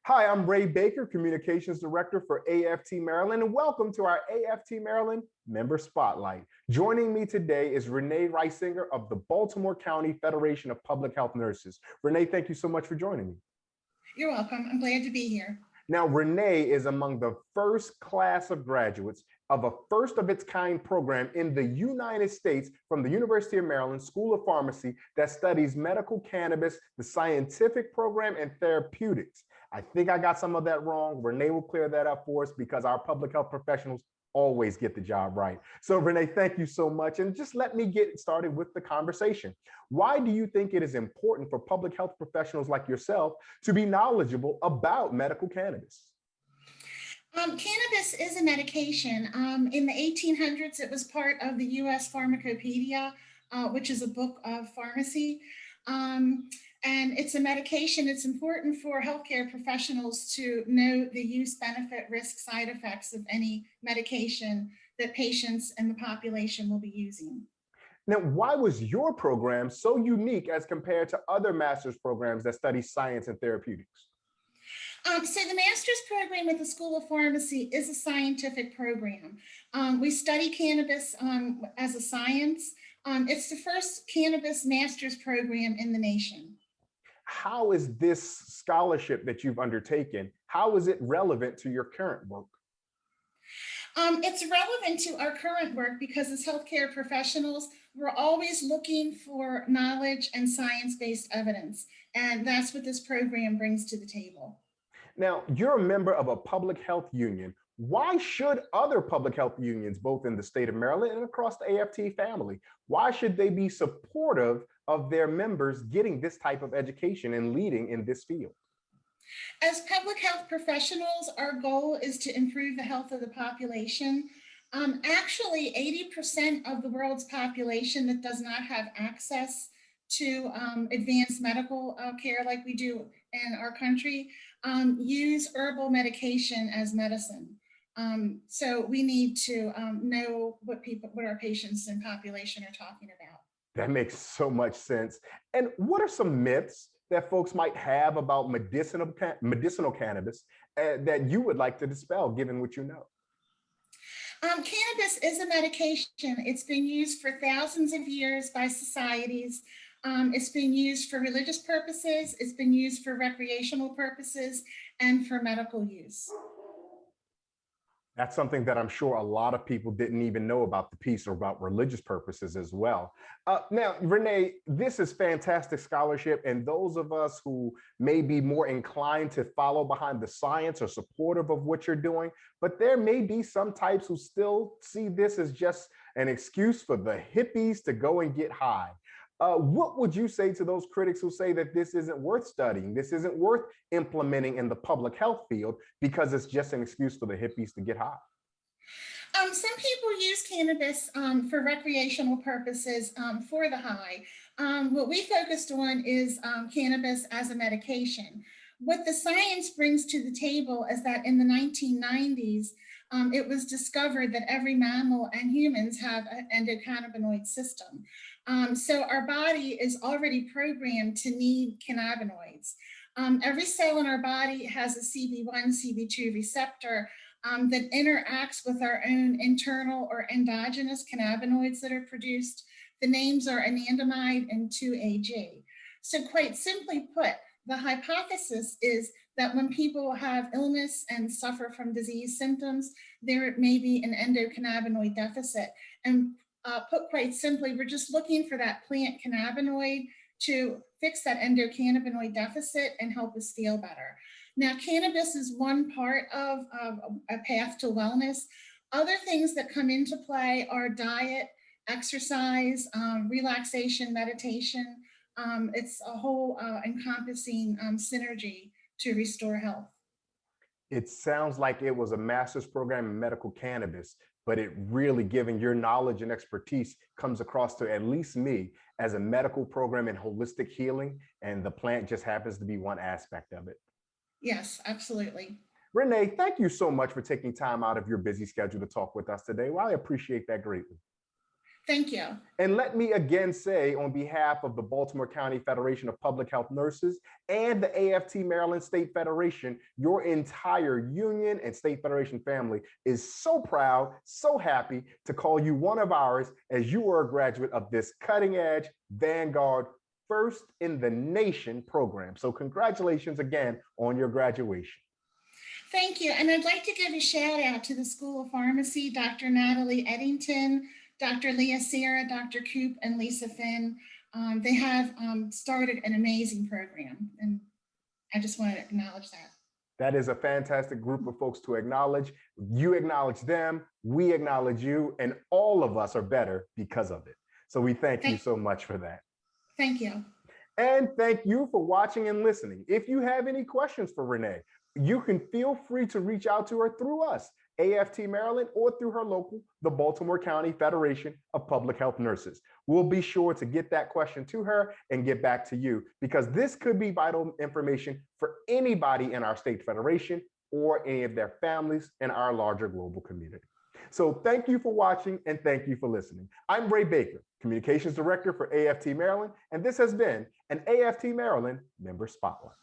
Hi, I'm Ray Baker, Communications Director for AFT-Maryland, and welcome to our AFT-Maryland Member Spotlight. Joining me today is Renee Reisinger of the Baltimore County Federation of Public Health Nurses. Renee, thank you so much for joining me. You're welcome. I'm glad to be here. Now, Renee is among the first class of graduates of a first of its kind program in the United States from the University of Maryland School of Pharmacy that studies medical cannabis, the scientific program, and therapeutics. I think I got some of that wrong. Renee will clear that up for us because our public health professionals always get the job right. So Renee, thank you so much. And just let me get started with the conversation. Why do you think it is important for public health professionals like yourself to be knowledgeable about medical cannabis? Cannabis is a medication. In the 1800s, it was part of the U.S. Pharmacopoeia, which is a book of pharmacy. And it's a medication. It's important for healthcare professionals to know the use, benefit, risk, side effects of any medication that patients and the population will be using. Now, why was your program so unique as compared to other master's programs that study science and therapeutics? So the master's program at the School of Pharmacy is a scientific program. We study cannabis as a science. It's the first cannabis master's program in the nation. How is this scholarship that you've undertaken, how is it relevant to your current work? It's relevant to our current work because as healthcare professionals, we're always looking for knowledge and science-based evidence. And that's what this program brings to the table. Now, you're a member of a public health union. Why should other public health unions, both in the state of Maryland and across the AFT family, why should they be supportive of their members getting this type of education and leading in this field? As public health professionals, our goal is to improve the health of the population. Actually, 80% of the world's population that does not have access to advanced medical care like we do in our country use herbal medication as medicine. So we need to know what our patients and population are talking about. That makes so much sense. And what are some myths that folks might have about medicinal cannabis that you would like to dispel, given what you know? Cannabis is a medication. It's been used for thousands of years by societies. It's been used for religious purposes. It's been used for recreational purposes and for medical use. That's something that I'm sure a lot of people didn't even know about the piece or about religious purposes as well. Now, Renee, this is fantastic scholarship, and those of us who may be more inclined to follow behind the science are supportive of what you're doing, but there may be some types who still see this as just an excuse for the hippies to go and get high. What would you say to those critics who say that this isn't worth studying, this isn't worth implementing in the public health field because it's just an excuse for the hippies to get high? Some people use cannabis for recreational purposes for the high. What we focused on is cannabis as a medication. What the science brings to the table is that in the 1990s, it was discovered that every mammal and humans have an endocannabinoid system. So our body is already programmed to need cannabinoids. Every cell in our body has a CB1, CB2 receptor that interacts with our own internal or endogenous cannabinoids that are produced. The names are anandamide and 2-AG. So quite simply put, the hypothesis is that when people have illness and suffer from disease symptoms, there may be an endocannabinoid deficit. And put quite simply, we're just looking for that plant cannabinoid to fix that endocannabinoid deficit and help us feel better. Now, cannabis is one part of a path to wellness. Other things that come into play are diet, exercise, relaxation, meditation. It's a whole encompassing synergy to restore health. It sounds like it was a master's program in medical cannabis, but it really, given your knowledge and expertise, comes across to at least me as a medical program in holistic healing, and the plant just happens to be one aspect of it. Yes, absolutely. Renee, thank you so much for taking time out of your busy schedule to talk with us today. Well, I appreciate that greatly. Thank you. And let me again say, on behalf of the Baltimore County Federation of Public Health Nurses and the AFT-Maryland State Federation, your entire union and state federation family is so proud, so happy to call you one of ours, as you are a graduate of this cutting edge, vanguard, first in the nation program. So congratulations again on your graduation. Thank you. And I'd like to give a shout out to the School of Pharmacy, Dr. Natalie Eddington, Dr. Leah Sierra, Dr. Coop, and Lisa Finn. They have started an amazing program, and I just want to acknowledge that. That is a fantastic group of folks to acknowledge. You acknowledge them, we acknowledge you, and all of us are better because of it. So we thank you so much for that. Thank you. And thank you for watching and listening. If you have any questions for Renee, you can feel free to reach out to her through us, AFT-Maryland, or through her local, the Baltimore County Federation of Public Health Nurses. We'll be sure to get that question to her and get back to you, because this could be vital information for anybody in our state federation or any of their families in our larger global community. So thank you for watching and thank you for listening. I'm Ray Baker, Communications Director for AFT-Maryland, and this has been an AFT-Maryland Member Spotlight.